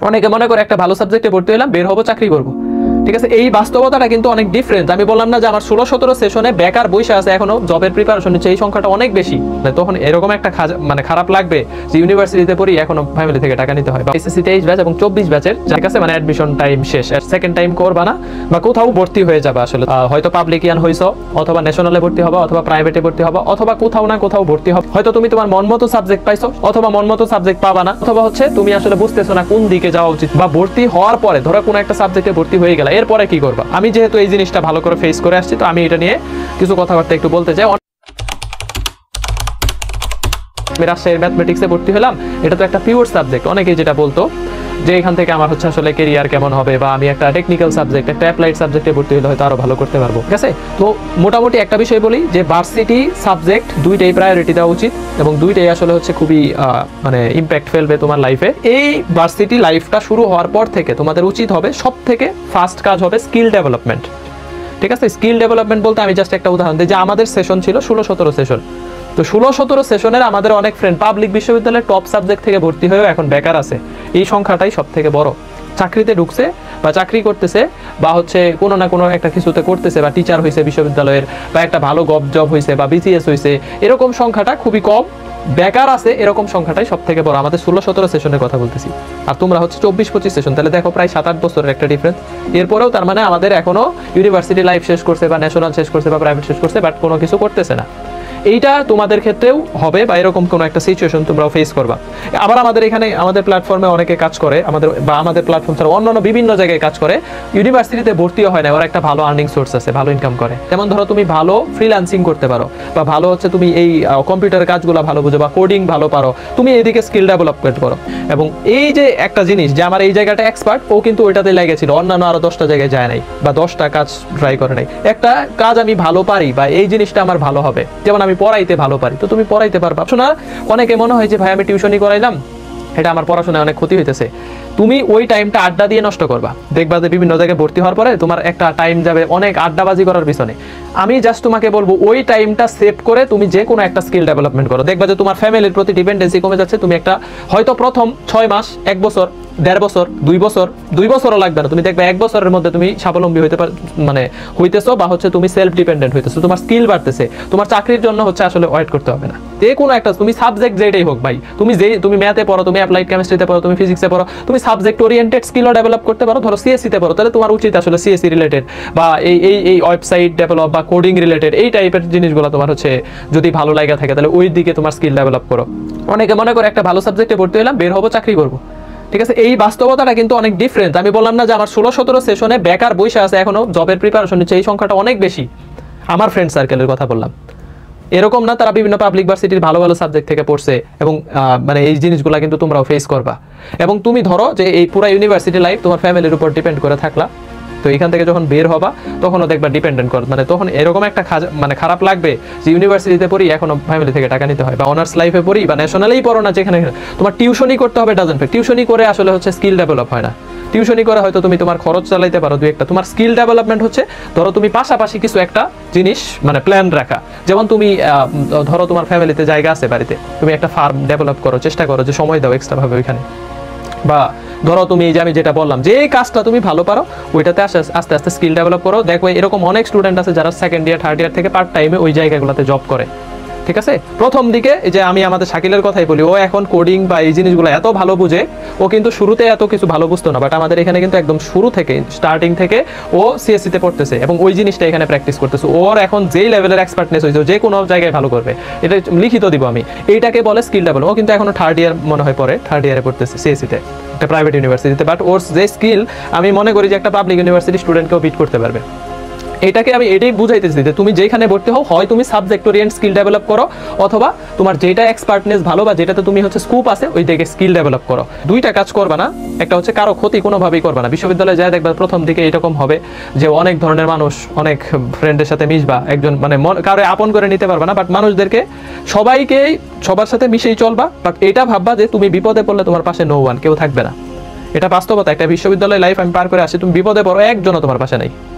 অনেকে মনে করে একটা ভালো সাবজেক্টে ভর্তি হলাম, বের হবো, চাকরি করবো। ঠিক আছে, এই বাস্তবতাটা কিন্তু অনেক ডিফারেন্ট। আমি বললাম না যে আমার 16-17 সেশনে বেকার বসে আছে, এখনো জবের প্রিপারেশন নিচ্ছে, এই সংখ্যাটা অনেক বেশি। তখন এরকম একটা মানে খারাপ লাগবে যে ইউনিভার্সিটিতে পড়ি, এখনো ফ্যামিলি থেকে টাকা নিতে হয়। বা এসএসসি 23 ব্যাচ এবং 24 ব্যাচের যার কাছে মানে অ্যাডমিশন টাইম শেষ, সেকেন্ড টাইম করবা না বা কোথাও ভর্তি হয়ে যাবে আসলে, হয়তো পাবলিকিয়ান হইছো, অথবা ন্যাশনালে ভর্তি হবা, অথবা প্রাইভেটে ভর্তি হবা, অথবা কোথাও না কোথাও ভর্তি হবে। হয়তো তুমি তোমার মনমতো সাবজেক্ট পাইছো, অথবা মনমতো সাবজেক্ট পাবা না, অথবা হচ্ছে তুমি আসলে বুঝতেছো না কোন দিকে যাওয়া উচিত। বা ভর্তি হওয়ার পরে ধরো কোনো একটা সাবজেক্টে ভর্তি হয়ে গেলা, এরপরে কি করবা? আমি যেহেতু এই জিনিসটা ভালো করে ফেস করে আসছি, তো আমি এটা নিয়ে কিছু কথাবার্তা একটু বলতে চাই। আমি রাজশাহীর ম্যাথমেটিক্সে ভর্তি হলাম, এটা তো একটা পিওর সাবজেক্ট। অনেকেই যেটা বলতো যে এখান থেকে আমার হচ্ছে আসলে ক্যারিয়ার কেমন হবে, বা আমি একটা টেকনিক্যাল সাবজেক্ট, একটা অ্যাপ্লাইড সাবজেক্টে ভর্তি হলে হয়তো আরো ভালো করতে পারবো। ঠিক আছে, তো মোটামুটি একটা বিষয় বলি যে ভার্সিটি সাবজেক্ট দুইটাই প্রায়োরিটি দেওয়া উচিত, এবং দুইটাই আসলে হচ্ছে খুবই মানে ইম্প্যাক্ট ফেলবে তোমার লাইফে। এই ভার্সিটি লাইফটা শুরু হওয়ার পর থেকে তোমাদের উচিত হবে সব থেকে ফার্স্ট কাজ হবে স্কিল ডেভেলপমেন্ট। ঠিক আছে, স্কিল ডেভেলপমেন্ট বলতে আমি জাস্ট একটা উদাহরণ দিই যে আমাদের সেশন ছিল 16-17 সেশন। তো 16-17 সেশনের আমাদের অনেক ফ্রেন্ড পাবলিক বিশ্ববিদ্যালয়ের টপ সাবজেক্ট থেকে ভর্তি হয়েও এখন বেকার আছে। এই সংখ্যাটাই সব থেকে বড়। চাকরিতে ঢুকছে বা চাকরি করতেছে, বা হচ্ছে কোনো না কোনো একটা কিছুতে করতেছে, বা টিচার হয়েছে বিশ্ববিদ্যালয়ের, বা একটা ভালো গভ জব হয়েছে, বা বিসিএস হয়েছে, এরকম সংখ্যাটা খুবই কম। বেকার আছে এরকম সংখ্যাটাই সব থেকে বড়। আমাদের 16-17 সেশনের কথা বলতেছি, আর তোমরা হচ্ছে 24-25 সেশন। তাহলে দেখো প্রায় 7-8 বছরের একটা ডিফারেন্স। এরপরেও তার মানে আমাদের এখনো ইউনিভার্সিটি লাইফ শেষ করছে, বা ন্যাশনাল শেষ করছে, বা প্রাইভেট শেষ করছে, বাট কোনো কিছু করতেছে না। এইটা তোমাদের ক্ষেত্রেও হবে, বা এরকম কোনো একটা সিচুয়েশন তোমরাও ফেস করবা। আবার আমাদের এখানে আমাদের প্ল্যাটফর্মে অনেকে কাজ করে, আমাদের প্ল্যাটফর্ম ছাড়া অন্যান্য বিভিন্ন জায়গায় কাজ করে, ইউনিভার্সিটিতে ভর্তিও হয় না, ওরা একটা ভালো আর্নিং সোর্স আছে, ভালো ইনকাম করে। যেমন ধরো তুমি ভালো ফ্রিল্যান্সিং করতে পারো, বা ভালো হচ্ছে তুমি এই কম্পিউটার কাজগুলো ভালো বুঝো, বা কোডিং ভালো পারো, তুমি এদিকে স্কিল ডেভেলপমেন্ট করো। এবং এই যে একটা জিনিস যে আমার এই জায়গাটা এক্সপার্ট, ও কিন্তু ওইটাতে লেগেছিল, অন্যান্য আরো 10টা জায়গায় যায় নাই, বা 10টা কাজ ট্রাই করে নাই। একটা কাজ আমি ভালো পারি, বা এই জিনিসটা আমার ভালো হবে, যেমন আমি পড়াইতে ভালো পারি, তো তুমি পড়াইতে পারবা। শোনা, অনেকে মনে হয় যে ভাই আমি টিউশনি করাইলাম, এটা আমার পড়াশোনায় অনেক ক্ষতি হইতেছে। তুমি ওই টাইমটা আড্ডা দিয়ে নষ্ট করবা। দেখবা যে বিভিন্ন জায়গায় ভর্তি হওয়ার পরে তোমার একটা টাইম যাবে অনেক আড্ডাবাজি করার পিছনে। আমি জাস্ট তোমাকে বলবো ওই টাইমটা সেভ করে তুমি যে কোনো একটা স্কিল ডেভেলপমেন্ট করো। দেখবা যে তোমার ফ্যামিলির প্রতি ডিপেন্ডেন্সি কমে যাচ্ছে। তুমি একটা হয়তো প্রথম 6 মাস, 1 বছর, 1.5 বছর, 2 বছরও লাগবে না, তুমি দেখবে 1 বছরের মধ্যে তুমি স্বাবলম্বী হইতে মানে হইতেছো, বা হচ্ছে তুমি সেলফ ডিপেন্ডেন্ট হইতেছো, তোমার স্কিল বাড়তেছে। তোমার চাকরির জন্য হচ্ছে আসলে ওয়েট করতে হবে না। যে কোনো একটা তুমি সাবজেক্ট যেটাই হোক ভাই, তুমি ম্যাথে পড়ো, তুমি অ্যাপ্লাইড কেমিস্ট্রিতে পড়ো, তুমি ফিজিক্সে পড়ো, তুমি সাবজেক্ট ওরিয়েন্টেড স্কিলও ডেভেলপ করতে পারো। ধরো সিএসসিতে পড়ো, তাহলে তোমার উচিত আসলে সিএসসি রিলেটেড, বা এই ওয়েবসাইট ডেভেলপ বা কোডিং রিলেটেড এই টাইপের জিনিসগুলো তোমার হচ্ছে যদি ভালো লাগা থাকে, তাহলে ওই দিকে তোমার স্কিল ডেভেলপ করো। অনেকে মনে করে একটা ভালো সাবজেক্টে ভর্তি হলাম, বের হবো, চাকরি করবো। ঠিক আছে, এই বাস্তবতাটা কিন্তু অনেক ডিফারেন্ট। আমি বললাম না যে আমার 16-17 সেশনে বেকার বসে আছে, এখনো জবের প্রিপারেশন নিচ্ছে, এই সংখ্যাটা অনেক বেশি। আমার ফ্রেন্ড সার্কেলের কথা বললাম, এরকম না তারা বিভিন্ন পাবলিক ভার্সিটির ভালো ভালো সাবজেক্ট থেকে পড়ছে, এবং মানে এই জিনিসগুলো কিন্তু তোমরাও ফেস করবা। এবং তুমি ধরো যে এই পুরো ইউনিভার্সিটি লাইফ তোমার ফ্যামিলির উপর ডিপেন্ড করে থাকলা, তো এখান থেকে যখন বের হবা তখনও দেখবা ডিপেন্ডেন্ট কর, মানে তখন এরকম একটা মানে খারাপ লাগবে যে ইউনিভার্সিটিতে পড়ি, এখনো ফ্যামিলি থেকে টাকা নিতে হয়, বা অনার্স লাইফে পড়ি, বা ন্যাশনালেই পড়ো না, যেখানে তোমার টিউশনই করতে হবে, ডাজন্ট ফ্যাক্ট। টিউশনই করে আসলে হচ্ছে স্কিল ডেভেলপ হয় না। টিউশনই করে হয়তো তুমি তোমার খরচ চালাইতে পারো 2-1টা। তোমার স্কিল ডেভেলপমেন্ট হচ্ছে ধরো তুমি পাশাপাশি কিছু একটা জিনিস মানে প্ল্যান রাখা। যেমন তুমি ধরো তোমার ফ্যামিলিতে জায়গা আছে বাড়িতে, তুমি একটা ফার্ম ডেভেলপ করো, চেষ্টা করো যে সময় দাও এক্সট্রা ভাবে ওইখানে। বা ধরো তুমি এই যে আমি যেটা বললাম যে এই কাজটা তুমি ভালো পারো, ওইটাতে আস্তে আস্তে স্কিল ডেভেলপ করো। দেখো এরকম অনেক স্টুডেন্ট আছে যারা সেকেন্ড ইয়ার, থার্ড ইয়ার থেকে পার্ট টাইমে ওই জায়গাগুলোতে জব করে। ঠিক আছে, প্রথম দিকে যে আমি আমাদের শাকিলের কথাই বলি, ও এখন কোডিং বা এই জিনিসগুলো এত ভালো বুঝে, ও কিন্তু শুরুতে এত কিছু ভালো বুঝতো না, বাট আমাদের এখানে কিন্তু একদম শুরু থেকে স্টার্টিং থেকে ও সিএসসিতে পড়তেছে, এবং ওই জিনিসটা এখানে প্র্যাকটিস করতেছে। ওর এখন যেই লেভেলের এক্সপার্টনেস হয়েছে, যে কোনো জায়গায় ভালো করবে, এটা লিখিত দিব আমি। এইটাকে বলে স্কিল ডেভেলপ। ও কিন্তু এখনো থার্ড ইয়ার মনে হয় পরে, থার্ড ইয়ারে পড়তেছে সিএসসিতে, একটা প্রাইভেট ইউনিভার্সিটিতে, বাট ওর যে স্কিল আমি মনে করি যে একটা পাবলিক ইউনিভার্সিটি স্টুডেন্টকেও বিট করতে পারবে। এটাকে আমি এটাই বুঝাইতেছি যে তুমি যেখানে ভর্তি হও, হয় তুমি সাবজেক্ট ওরিয়েন্ট স্কিল ডেভেলপ করো, অথবা তোমার যেটা এক্সপার্টনেস ভালো বা যেটাতে তুমি হচ্ছে স্কোপ আছে ওই দিকে স্কিল ডেভেলপ করো। দুইটা কাজ করবা না, একটা হচ্ছে কারো ক্ষতি কোনোভাবেই করবা না। বিশ্ববিদ্যালয়ে যায় দেখবা প্রথম দিকে এরকম হবে যে অনেক ধরনের মানুষ, অনেক ফ্রেন্ডের সাথে মিশবা, একজন মানে কারো আপন করে নিতে পারবা না, বাট মানুষদেরকে সবাইকেই সবার সাথে মিশেই চলবা। বাট এটা ভাববা যে তুমি বিপদে পড়লে তোমার পাশে নো ওয়ান, কেউ থাকবে না। এটা বাস্তবতা, একটা বিশ্ববিদ্যালয় লাইফ আমি পার করে আসি, তুমি বিপদে পড়ো, একজনও তোমার পাশে নাই।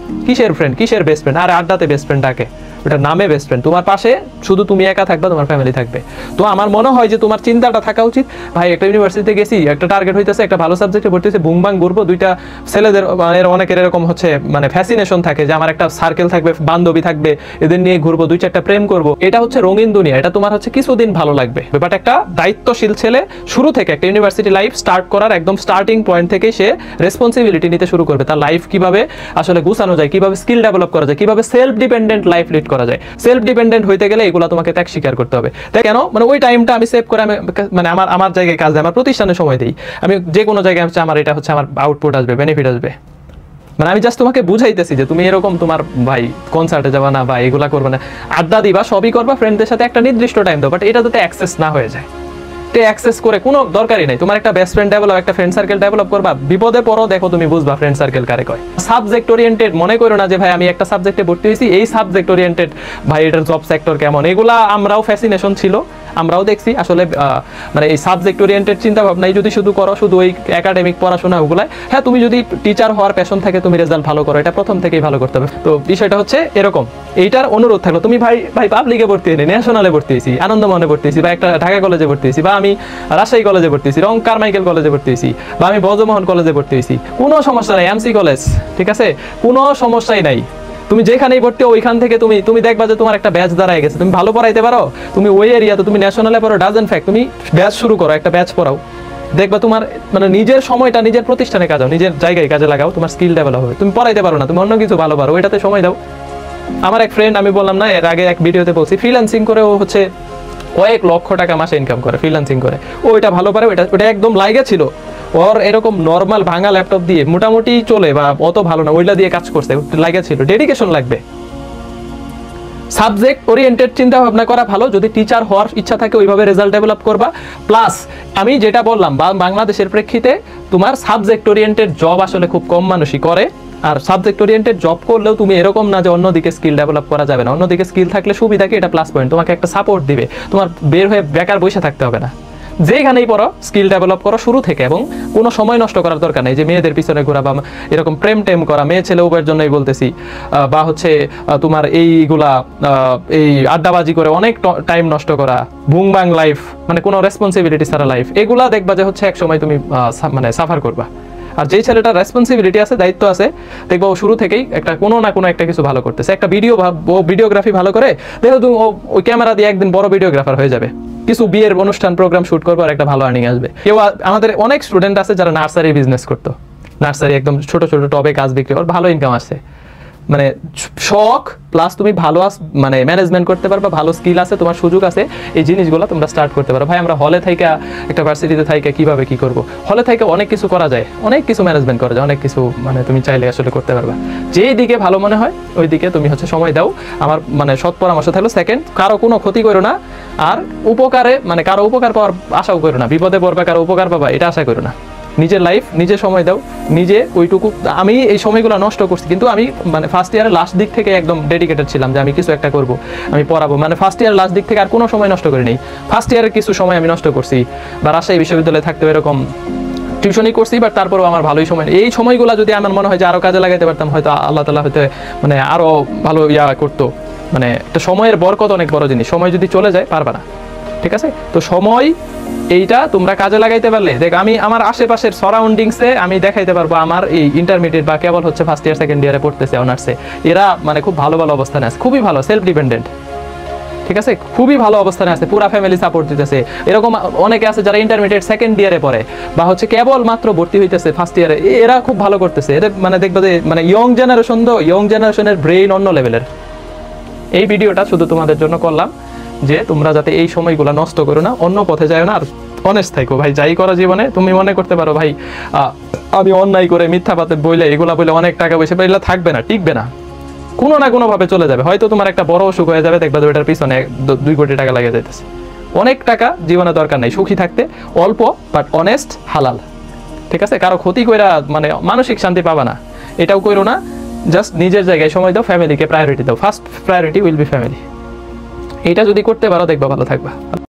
কিসের ফ্রেন্ড, কিসের বেস্ট ফ্রেন্ড? আরে আড্ডাতে বেস্ট ফ্রেন্ড ডাকে, ওটা নামে বেস্ট ফ্রেন্ড। তোমার পাশে শুধু তুমি একা থাকবে, তোমার ফ্যামিলি থাকবে। তো আমার মনে হয় যে তোমার চিন্তাটা থাকা উচিত, ভাই একটা ইউনিভার্সিটিতে গেছি, একটা টার্গেট হইতেছে, একটা ভালো সাবজেক্টে ভর্তি হয়েছে, বুং বাং ঘুরবো। দুইটা ছেলেদের মানে অনেকের এরকম হচ্ছে মানে ফ্যাসিনেশন থাকে যে আমার একটা সার্কেল থাকবে, বান্ধবী থাকবে, এদের নিয়ে ঘুরবো, 2-4টা প্রেম করবো। এটা হচ্ছে রঙিন দুনিয়া, এটা তোমার হচ্ছে কিছুদিন ভালো লাগবে। বাট একটা দায়িত্বশীল ছেলে শুরু থেকে একটা ইউনিভার্সিটি লাইফ স্টার্ট করার একদম স্টার্টিং পয়েন্ট থেকে সে রেসপন্সিবিলিটি নিতে শুরু করবে। তার লাইফ কিভাবে আসলে গুছানো যায়, কিভাবে স্কিল ডেভেলপ করা যায়, কিভাবে সেলফ ডিপেন্ডেন্ট লাইফ লিড করা যায়। সেলফ ডিপেন্ডেন্ট হইতে গেলে এগুলো তোমাকে ত্যাগ স্বীকার করতে হবে। তাই কেন, মানে ওই টাইমটা আমি সেভ করে আমি মানে আমার জায়গায় কাজ দেয়, আমার প্রতিষ্ঠানে সময় দিই, আমি যে কোনো জায়গায় হচ্ছে আমার এটা হচ্ছে আমার আউটপুট আসবে, বেনিফিট আসবে। মানে আমি জাস্ট তোমাকে বুঝাইতেছি যে তুমি এরকম তোমার ভাই কনসার্টে যাবা না বা এগুলা করবে না, আড্ডা দিবা, সবই করবা, ফ্রেন্ডদের সাথে একটা নির্দিষ্ট টাইম দাও, বাট এটা যাতে অ্যাক্সেস না হয়ে যায়। অ্যাক্সেস করে কোনো দরকারই নাই। তোমার একটা বেস্ট ফ্রেন্ড ডেভেলপ, একটা ফ্রেন্ড সার্কেল ডেভেলপ করবা, বিপদে পড়ো, দেখো তুমি বুঝবা ফ্রেন্ড সার্কেল কারে কয়। সাবজেক্ট ওরিয়েন্টেড মনে করো না যে ভাই আমি একটা সাবজেক্টে ভর্তি হয়েছি, এই সাবজেক্ট ওরিয়েন্টেড ভাই এটার জব সেক্টর কেমন, এগুলা আমরাও ফ্যাসিনেশন ছিল, আমরাও দেখছি। আসলে মানে এই সাবজেক্ট ওরিয়েন্টেড চিন্তা ভাবনাই যদি শুধু করো, শুধু ওই একাডেমিক পড়াশোনা ওগুলাই, হ্যাঁ তুমি যদি টিচার হওয়ার প্যাশন থাকে, তুমি রেজাল্ট ভালো করো, এটা প্রথম থেকেই ভালো করতে হবে। তো বিষয়টা হচ্ছে এরকম, এইটার অনুরোধ থাকলো তুমি ভাই পাবলিকে ভর্তি হয়নি, ন্যাশনালে ভর্তি হয়েছি, আনন্দমনে ভর্তি হয়েছি, বা একটা ঢাকা কলেজে ভর্তি হয়েছি, বা আমি রাজশাহী কলেজে ভর্তি হয়েছি, রং কারমাইকেল কলেজে ভর্তি হয়েছি, বা আমি ব্রজমোহন কলেজে ভর্তি হয়েছি, কোনো সমস্যা নাই, এমসি কলেজ, ঠিক আছে, কোনো সমস্যাই নাই। তুমি যেখানেই ভর্তি ওইখান থেকে তুমি দেখবা যে তোমার একটা ব্যাচ দাঁড়ায় গেছে, তুমি ভালো পড়াইতে পারো, তুমি ওই এরিয়াতে তুমি ন্যাশনালে পড়ো, ডাজেন্ট ফ্যাক্ট, তুমি ব্যাচ শুরু করো, একটা ব্যাচ পড়াও, দেখবা তোমার মানে নিজের সময়টা নিজের প্রতিষ্ঠানে কাজাও, নিজের জায়গায় কাজে লাগাও, তোমার স্কিল ডেভেলপ হবে। তুমি পড়াইতে পারো না, তুমি অন্য কিছু ভালো পারো, ওইটাতে সময় দাও। আমার এক ফ্রেন্ড, আমি বললাম না এর আগে এক ভিডিওতে বলছি, ফ্রিল্যান্সিং করে ও হচ্ছে কয়েক লক্ষ টাকা মাসে ইনকাম করে ফ্রিল্যান্সিং করে, ও এটা ভালো পারে, ওটা একদম লাইগা ছিল ওর, এরকম নর্মাল ভাঙা ল্যাপটপ দিয়ে মোটামুটি চলে, বা অত ভালো না, ওইটা দিয়ে কাজ করছে, লাইগা ছিল। ডেডিকেশন লাগবে, সাবজেক্ট ওরিয়েন্টেড চিন্তা ভাবনা করা ভালো। যদি টিচার হওয়ার ইচ্ছা থাকে ওইভাবে রেজাল্ট ডেভেলপ করবা। প্লাস আমি যেটা বললাম, বাংলাদেশের প্রেক্ষিতে তোমার সাবজেক্ট ওরিয়েন্টেড জব আসলে খুব কম মানুষই করে। আর সাবজেক্ট ওরিয়েন্টেড জব করলেও তুমি এরকম না যে অন্যদিকে স্কিল ডেভেলপ করা যাবে না, অন্যদিকে স্কিল থাকলে সুবিধা কি, এটা প্লাস পয়েন্ট, তোমাকে একটা সাপোর্ট দিবে, তোমার বের হয়ে বেকার বসে থাকতে হবে না। যেখানেই পড়ো স্কিল ডেভেলপ করো শুরু থেকে, এবং কোনো সময় নষ্ট করার দরকার নেই যে মেয়েদের পিছনে ঘোরা বা এরকম প্রেম টেম করা, মেয়ে ছেলে উভয়ের জন্যই বলতেছি, বা হচ্ছে তোমার এইগুলা এই আড্ডাবাজি করে অনেক টাইম নষ্ট করা, বুং বাং লাইফ, মানে কোনো রেসপন্সিবিলিটি ছাড়া লাইফ, এগুলা দেখবা যে হচ্ছে এক সময় তুমি মানে সাফার করবা। আর যেই ছেলেটার রেসপন্সিবিলিটি আছে, দায়িত্ব আছে, দেখবো ও শুরু থেকেই একটা কোনো না কোনো একটা কিছু ভালো করতেছে। একটা ভিডিওগ্রাফি ভালো করে, দেখো তুমি ওই ক্যামেরা দিয়ে একদিন বড় ভিডিওগ্রাফার হয়ে যাবে, কিছু বিয়ের অনুষ্ঠান প্রোগ্রাম শুট করবো, আর একটা ভালো আর্নিং আসবে। কেউ আমাদের অনেক স্টুডেন্ট আছে যারা নার্সারি বিজনেস করতো, নার্সারি একদম ছোট ছোট টবে গাছ বিক্রি করে ভালো ইনকাম আসছে। মানে শখ প্লাস তুমি ভালো মানে ম্যানেজমেন্ট করতে পারবা, ভালো স্কিল আছে, তোমার সুযোগ আছে, এই জিনিসগুলো তোমরা স্টার্ট করতে পারো। ভাই আমরা হলে থাইকা একটা ভার্সিটিতে থাইকা কিভাবে কি করব, হলে থাইকা অনেক কিছু করা যায়, অনেক কিছু ম্যানেজমেন্ট করা যায়, অনেক কিছু মানে তুমি চাইলে আসলে করতে পারবা। যেই দিকে ভালো মনে হয় ওই দিকে তুমি হচ্ছে সময় দাও। আমার মানে সৎ পরামর্শ থাকলো, সেকেন্ড, কারো কোনো ক্ষতি করো না, আর উপকারে মানে কারো উপকার পাওয়ার আশাও করো না, বিপদে পড়বে কারো উপকার পাবা এটা আশা করো না। নিজের লাইফ নিজে সময় দাও, নিজে ওইটুকু। আমি এই সময়গুলো নষ্ট করছি, কিন্তু আমি মানে ফার্স্ট ইয়ারের লাস্ট দিক থেকে একদম ডেডিকেটেড ছিলাম যে আমি কিছু একটা করব, আমি পড়াবো, মানে ফার্স্ট ইয়ার লাস্ট দিক থেকে আর কোনো সময় নষ্ট করিনি। ফার্স্ট ইয়ারের কিছু সময় আমি নষ্ট করছি, বা রাজশাহী বিশ্ববিদ্যালয়ে থাকতে এরকম টিউশনই করছি, বাট তারপরেও আমার ভালোই সময়। এই সময়গুলো যদি আমার মনে হয় যে আরো কাজে লাগাতে পারতাম, হয়তো আল্লাহ তাআলা হয়তো মানে আরো ভালো করতো। মানে একটা সময়ের বরকত অনেক বড় জিনিস, সময় যদি চলে যায় পারবা না, ঠিক আছে? তো সময় এইটা তোমরা কাজে লাগাইতে পারলে, দেখ আমি আমার আশেপাশের সারাউন্ডিংসে আমি দেখাইতে পারবো আমার এই ইন্টারমিডিয়েট বা কেবল হচ্ছে ফার্স্ট ইয়ার সেকেন্ড ইয়ারে পড়তেছে অনার্সে, এরা মানে খুব ভালো ভালো অবস্থানে আছে, খুবই ভালো, সেলফ ডিপেন্ডেন্ট, ঠিক আছে, খুবই ভালো অবস্থানে আছে, পুরা ফ্যামিলি সাপোর্ট দিতেছে। এরকম অনেকে আছে যারা ইন্টারমিডিয়েট সেকেন্ড ইয়ারে পড়ে, বা হচ্ছে কেবল মাত্র ভর্তি হইতেছে ফার্স্ট ইয়ারে, এরা খুব ভালো করতেছে। এদের মানে দেখবে যে মানে ইয়ং জেনারেশনের ব্রেইন অন্য লেভেলের। এই ভিডিওটা শুধু তোমাদের জন্য করলাম যে তোমরা যাতে এই সময়গুলো নষ্ট করো না, অন্য পথে যাও না, আর অনেস্ট থাকো। ভাই যাই করো জীবনে, তুমি মনে করতে পারো ভাই আমি অন্যায় করে মিথ্যা পাতে বইলে এগুলা বলে অনেক টাকা পয়সা এগুলা থাকবে না, টিকবে না, কোনো না কোনো ভাবে চলে যাবে। হয়তো তোমার একটা বড় অসুখ হয়ে যাবে, দেখবা ওটার পিছনে 2 কোটি টাকা লাগে যাইতেছে। অনেক টাকা জীবনে দরকার নেই, সুখী থাকতে অল্প বাট অনেস্ট হালাল, ঠিক আছে? কারো ক্ষতি কইরা মানে মানসিক শান্তি পাবা না, এটাও কইরো না। জাস্ট নিজের জায়গায় সময় দাও, ফ্যামিলিকে প্রায়োরিটি দাও, first priority will be family. এটা যদি করতে পারো দেখবা ভালো থাকবা।